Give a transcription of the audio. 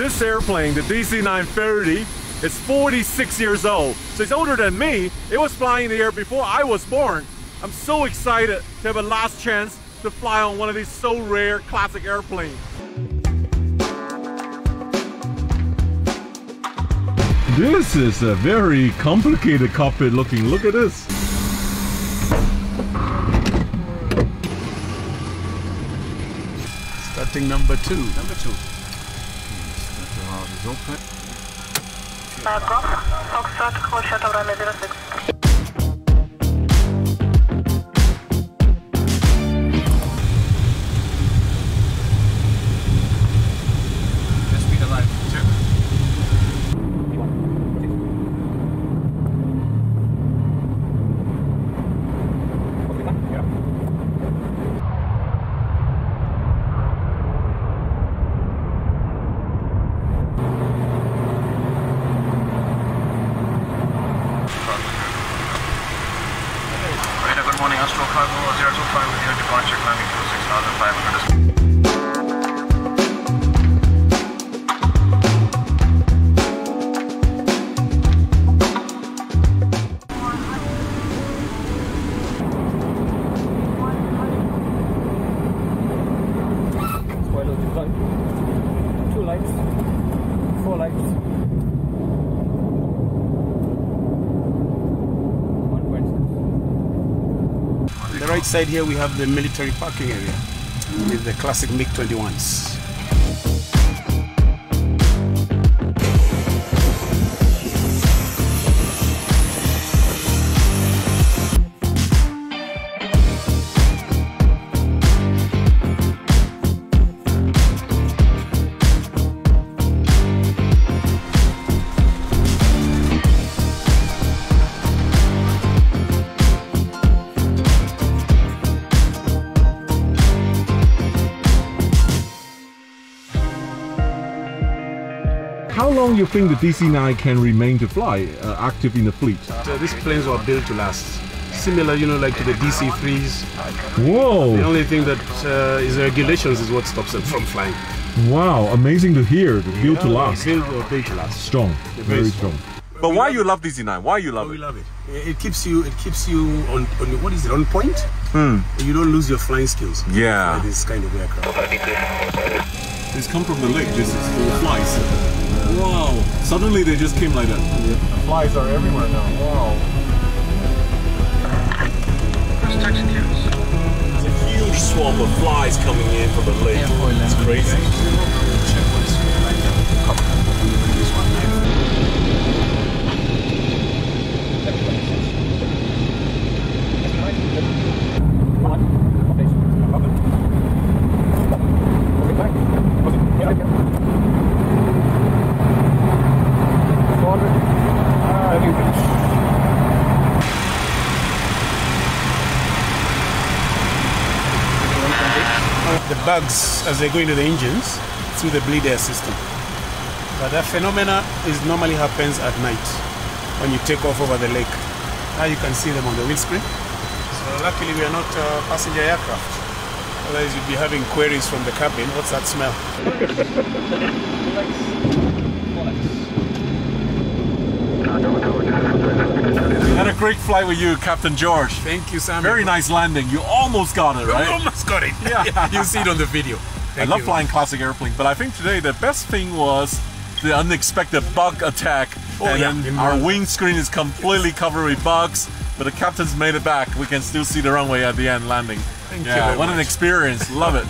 This airplane, the DC-930, is 46 years old. So it's older than me. It was flying in the air before I was born. I'm so excited to have a last chance to fly on one of these so rare classic airplanes. This is a very complicated cockpit looking. Look at this. Starting number two. Number two. Golf, Foxtrot, call shut over 06. Good morning, Astro Cargo 025 with your departure climbing to 6,500. Two lights, 4 lights. On the right side here we have the military parking area with the classic MiG-21s. How long you think the DC-9 can remain to fly active in the fleet? These planes were built to last. Similar, you know, like to the DC-3s. Whoa! The only thing that is regulations is what stops them from flying. Wow, amazing to hear. Built to last. Built to last. Strong, very strong. But why you love DC-9? Why you Oh, love we it? love it. It keeps you on what is it, on point? You don't lose your flying skills. Yeah. By this kind of aircraft. It's come from the lake, just flies. Wow! Suddenly they just came like that. Yeah. The flies are everywhere now. Wow! There's There's a huge swarm of flies coming in from the lake. It's crazy. The bugs as they go into the engines through the bleed air system. But that phenomena normally happens at night when you take off over the lake. Now you can see them on the windscreen. So luckily we are not passenger aircraft. Otherwise you'd be having queries from the cabin. What's that smell? Had a great flight with you, Captain George. Thank you, Sam. Very nice landing. You almost got it, right? Almost got it. Yeah. You'll see it on the video. I love flying classic airplanes, but I think today the best thing was the unexpected bug attack. Then our windscreen is completely covered with bugs, but the captain's made it back. We can still see the runway at the end landing. Thank you very what an much. experience. Love it.